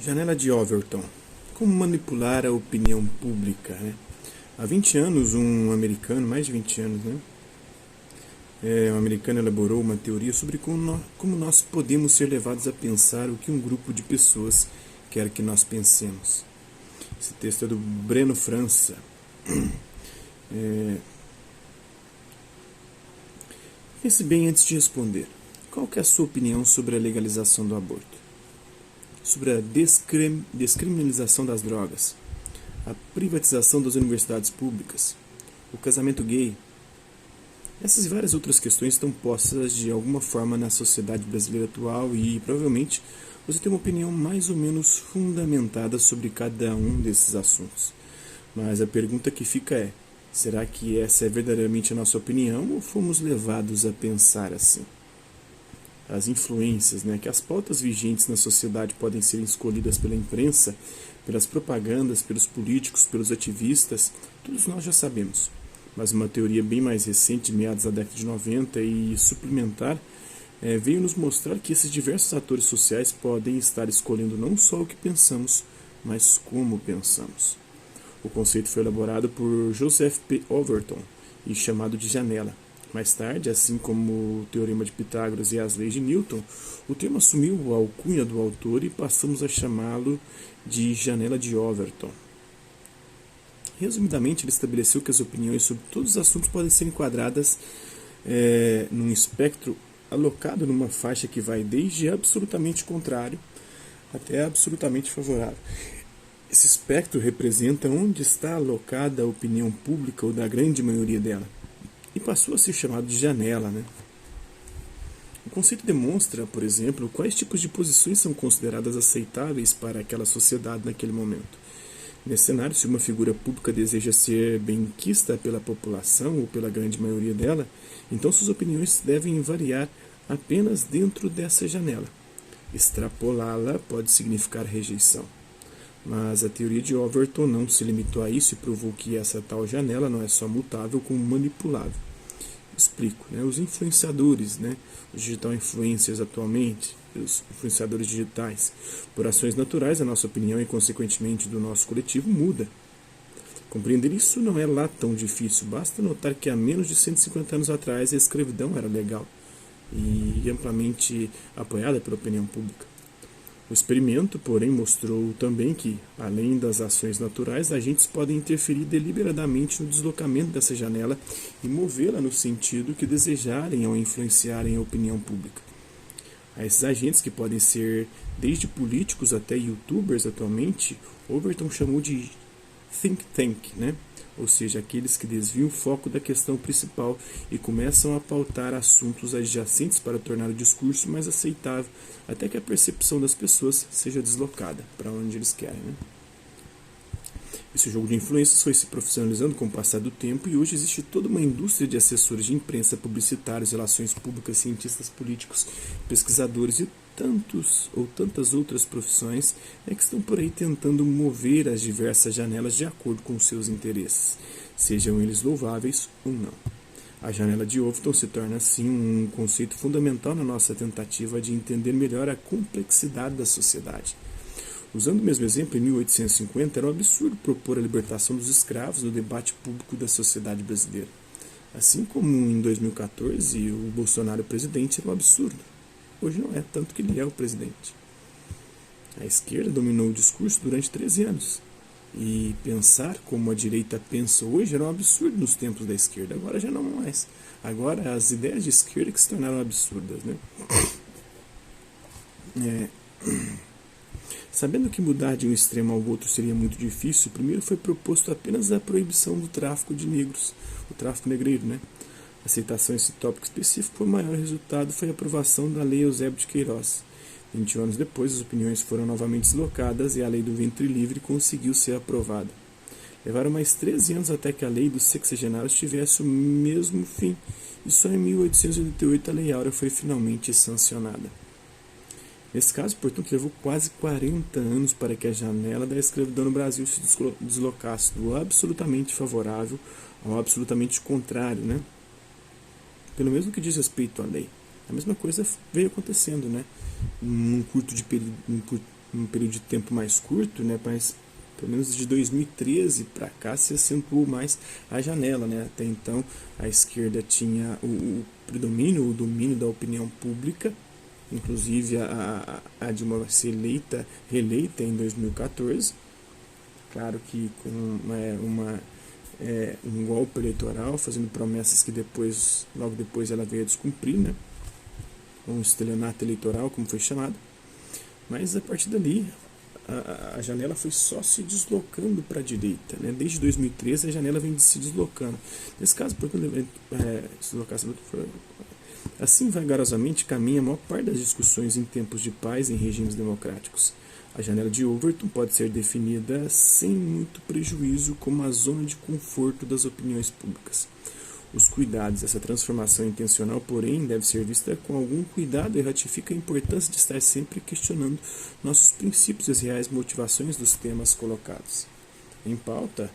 Janela de Overton. Como manipular a opinião pública, né? Há 20 anos, um americano, mais de 20 anos, né? Um americano elaborou uma teoria sobre como nós podemos ser levados a pensar o que um grupo de pessoas quer que nós pensemos. Esse texto é do Breno França. Pense bem antes de responder. Qual que é a sua opinião sobre a legalização do aborto? Sobre a descriminalização das drogas, a privatização das universidades públicas, o casamento gay. Essas e várias outras questões estão postas de alguma forma na sociedade brasileira atual e, provavelmente, você tem uma opinião mais ou menos fundamentada sobre cada um desses assuntos. Mas a pergunta que fica é, será que essa é verdadeiramente a nossa opinião ou fomos levados a pensar assim? As influências, que as pautas vigentes na sociedade podem ser escolhidas pela imprensa, pelas propagandas, pelos políticos, pelos ativistas, todos nós já sabemos. Mas uma teoria bem mais recente, meados da década de 90 e suplementar, veio nos mostrar que esses diversos atores sociais podem estar escolhendo não só o que pensamos, mas como pensamos. O conceito foi elaborado por Joseph P. Overton e chamado de janela. Mais tarde, assim como o Teorema de Pitágoras e as leis de Newton, o termo assumiu a alcunha do autor e passamos a chamá-lo de janela de Overton. Resumidamente, ele estabeleceu que as opiniões sobre todos os assuntos podem ser enquadradas num espectro alocado numa faixa que vai desde absolutamente contrário até absolutamente favorável. Esse espectro representa onde está alocada a opinião pública ou da grande maioria dela. E passou a ser chamado de janela. O conceito demonstra, por exemplo, quais tipos de posições são consideradas aceitáveis para aquela sociedade naquele momento. Nesse cenário, se uma figura pública deseja ser benquista pela população ou pela grande maioria dela, então suas opiniões devem variar apenas dentro dessa janela. Extrapolá-la pode significar rejeição. Mas a teoria de Overton não se limitou a isso e provou que essa tal janela não é só mutável, como manipulável. Explico. Os influenciadores, os digital influencers atualmente, os influenciadores digitais, por ações naturais, a nossa opinião e, consequentemente, do nosso coletivo muda. Compreender isso não é lá tão difícil, basta notar que há menos de 150 anos atrás a escravidão era legal e amplamente apoiada pela opinião pública. O experimento, porém, mostrou também que, além das ações naturais, agentes podem interferir deliberadamente no deslocamento dessa janela e movê-la no sentido que desejarem ao influenciarem a opinião pública. A esses agentes, que podem ser desde políticos até youtubers atualmente, Overton chamou de think tank, ou seja, aqueles que desviam o foco da questão principal e começam a pautar assuntos adjacentes para tornar o discurso mais aceitável, até que a percepção das pessoas seja deslocada para onde eles querem. Esse jogo de influências foi se profissionalizando com o passar do tempo e hoje existe toda uma indústria de assessores de imprensa, publicitários, relações públicas, cientistas políticos, pesquisadores e tantas outras profissões que estão por aí tentando mover as diversas janelas de acordo com os seus interesses, sejam eles louváveis ou não. A janela de Overton se torna, assim, um conceito fundamental na nossa tentativa de entender melhor a complexidade da sociedade. Usando o mesmo exemplo, em 1850 era um absurdo propor a libertação dos escravos no debate público da sociedade brasileira. Assim como em 2014 o Bolsonaro presidente era um absurdo. Hoje não é, tanto que ele é o presidente. A esquerda dominou o discurso durante 13 anos. E pensar como a direita pensa hoje era um absurdo nos tempos da esquerda. Agora já não mais. Agora as ideias de esquerda que se tornaram absurdas. Sabendo que mudar de um extremo ao outro seria muito difícil, primeiro foi proposto apenas a proibição do tráfico de negros, o tráfico negreiro. A aceitação desse tópico específico, o maior resultado foi a aprovação da Lei Eusébio de Queiroz. 20 anos depois, as opiniões foram novamente deslocadas e a Lei do Ventre Livre conseguiu ser aprovada. Levaram mais 13 anos até que a Lei dos Sexagenários tivesse o mesmo fim, e só em 1888 a Lei Áurea foi finalmente sancionada. Nesse caso, portanto, levou quase 40 anos para que a janela da escravidão no Brasil se deslocasse do absolutamente favorável ao absolutamente contrário, Pelo mesmo que diz respeito à lei. A mesma coisa veio acontecendo, num curto num período de tempo mais curto, né, mas pelo menos de 2013 para cá se acentuou mais a janela, né? Até então a esquerda tinha o predomínio, o domínio da opinião pública, inclusive a Dilma vai ser reeleita em 2014, claro que com um golpe eleitoral, fazendo promessas que logo depois ela veio a descumprir, né? Um estelionato eleitoral, como foi chamado. Mas a partir dali a janela foi só se deslocando para a direita, né? Desde 2013 a janela vem se deslocando. Nesse caso, assim vagarosamente caminha a maior parte das discussões em tempos de paz em regimes democráticos. A janela de Overton pode ser definida sem muito prejuízo como a zona de conforto das opiniões públicas. Os cuidados dessa transformação intencional, porém, deve ser vista com algum cuidado e ratifica a importância de estar sempre questionando nossos princípios e as reais motivações dos temas colocados em pauta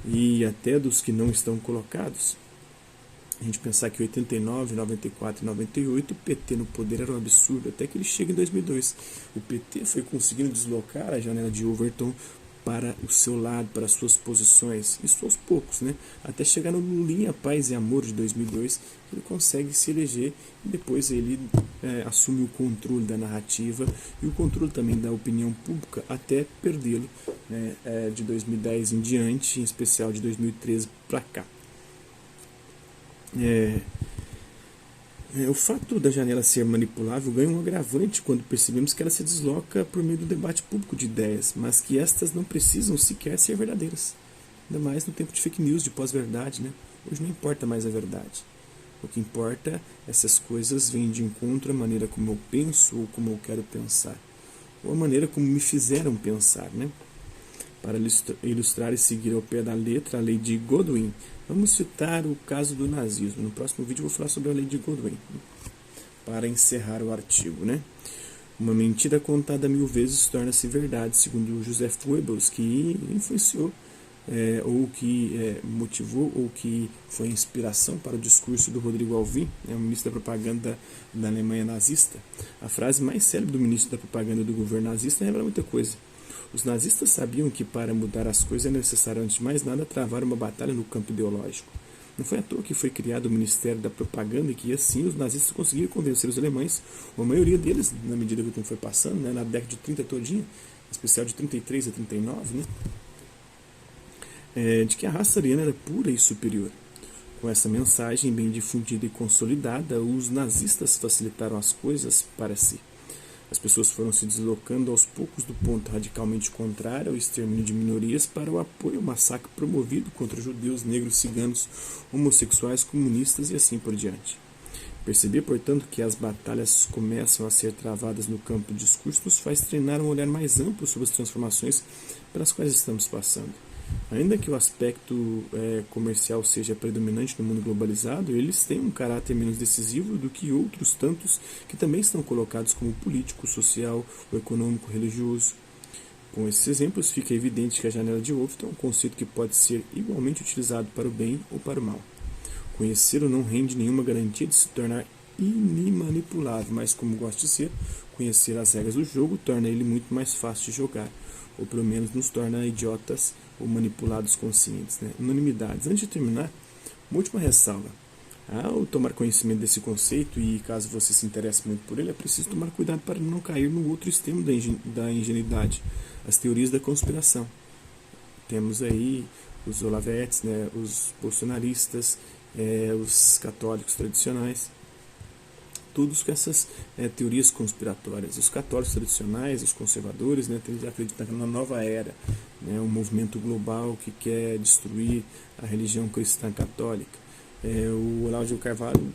e até dos que não estão colocados. A gente pensar que em 89, 94 e 98 o PT no poder era um absurdo, até que ele chega em 2002. O PT foi conseguindo deslocar a janela de Overton para o seu lado, para as suas posições, isso aos poucos, né? Até chegar no Lulinha Paz e Amor de 2002, ele consegue se eleger e depois ele assume o controle da narrativa e o controle também da opinião pública até perdê-lo, né, de 2010 em diante, em especial de 2013 para cá. O fato da janela ser manipulável ganha um agravante quando percebemos que ela se desloca por meio do debate público de ideias, mas que estas não precisam sequer ser verdadeiras. Ainda mais no tempo de fake news, de pós-verdade, né? Hoje não importa mais a verdade. O que importa, essas coisas vêm de encontro à maneira como eu penso ou como eu quero pensar, ou a maneira como me fizeram pensar, né? Para ilustrar e seguir ao pé da letra a lei de Godwin, vamos citar o caso do nazismo. No próximo vídeo eu vou falar sobre a lei de Godwin, para encerrar o artigo, né? Uma mentira contada 1000 vezes torna-se verdade, segundo Joseph Goebbels, que influenciou, ou que motivou, ou que foi inspiração para o discurso do Rodrigo Alvim, o ministro da propaganda da Alemanha nazista. A frase mais célebre do ministro da propaganda do governo nazista revela muita coisa. Os nazistas sabiam que para mudar as coisas é necessário, antes de mais nada, travar uma batalha no campo ideológico. Não foi à toa que foi criado o Ministério da Propaganda e que assim os nazistas conseguiram convencer os alemães, a maioria deles, na medida que o tempo foi passando, né, na década de 30 todinha, em especial de 33 a 39, né, de que a raça ariana era pura e superior. Com essa mensagem bem difundida e consolidada, os nazistas facilitaram as coisas para si. As pessoas foram se deslocando aos poucos do ponto radicalmente contrário ao extermínio de minorias para o apoio ao massacre promovido contra judeus, negros, ciganos, homossexuais, comunistas e assim por diante. Perceber, portanto, que as batalhas começam a ser travadas no campo do discurso nos faz treinar um olhar mais amplo sobre as transformações pelas quais estamos passando. Ainda que o aspecto comercial seja predominante no mundo globalizado, eles têm um caráter menos decisivo do que outros tantos que também estão colocados como político, social, ou econômico, religioso. Com esses exemplos, fica evidente que a janela de Overton é um conceito que pode ser igualmente utilizado para o bem ou para o mal. Conhecê-lo não rende nenhuma garantia de se tornar inimanipulável, mas, como gosto de ser, conhecer as regras do jogo torna ele muito mais fácil de jogar, ou pelo menos nos torna idiotas ou manipulados conscientes, né? Unanimidades. Antes de terminar, uma última ressalva. Ao tomar conhecimento desse conceito, e caso você se interesse muito por ele, é preciso tomar cuidado para não cair no outro extremo da ingenuidade, as teorias da conspiração. Temos aí os olavetes, né, os bolsonaristas, os católicos tradicionais, todos com essas teorias conspiratórias. Os católicos tradicionais, os conservadores, né, eles acreditam na nova era, né, um movimento global que quer destruir a religião cristã católica. O Olavo de Carvalho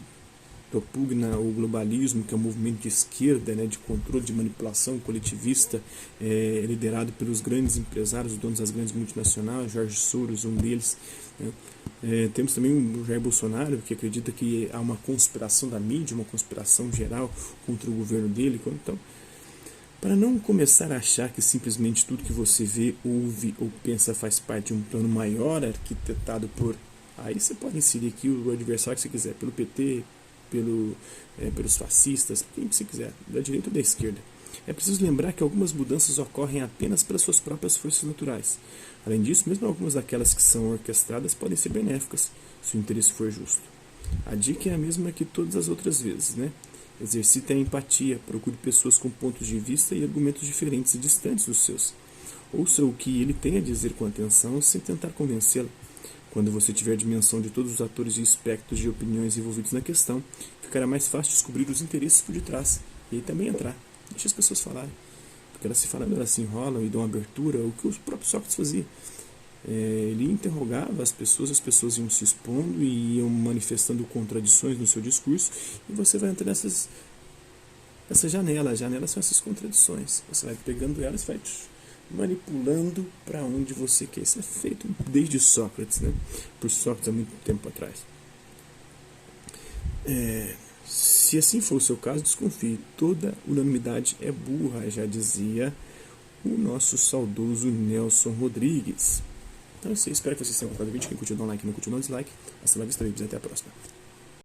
propugna o globalismo, que é um movimento de esquerda, né, de controle, de manipulação coletivista, liderado pelos grandes empresários, os donos das grandes multinacionais, Jorge Soros, um deles, né. Temos também o Jair Bolsonaro, que acredita que há uma conspiração da mídia, uma conspiração geral contra o governo dele. Então, para não começar a achar que simplesmente tudo que você vê, ouve ou pensa faz parte de um plano maior arquitetado por... Aí você pode inserir aqui o adversário que você quiser, pelo PT, pelos fascistas, quem que você quiser, da direita ou da esquerda. É preciso lembrar que algumas mudanças ocorrem apenas pelas suas próprias forças naturais. Além disso, mesmo algumas daquelas que são orquestradas podem ser benéficas, se o interesse for justo. A dica é a mesma que todas as outras vezes, né? Exercite a empatia, procure pessoas com pontos de vista e argumentos diferentes e distantes dos seus. Ouça o que ele tem a dizer com atenção, sem tentar convencê-lo. Quando você tiver a dimensão de todos os atores e espectros de opiniões envolvidos na questão, ficará mais fácil descobrir os interesses por detrás e aí também entrar. Deixa as pessoas falarem. Porque elas se falando, elas se enrolam e dão abertura, o que o próprio Sócrates fazia. Ele interrogava as pessoas iam se expondo e iam manifestando contradições no seu discurso, e você vai entrando nessa janela. As janelas são essas contradições. Você vai pegando elas e vai manipulando para onde você quer. Isso é feito desde Sócrates, né? Por Sócrates há muito tempo atrás. Se assim for o seu caso, desconfie. Toda unanimidade é burra, já dizia o nosso saudoso Nelson Rodrigues. Então é isso aí, espero que vocês tenham gostado do vídeo. Quem curtiu, dá um like, não curtiu, dá um dislike. Hasta la vista, babies, até a próxima.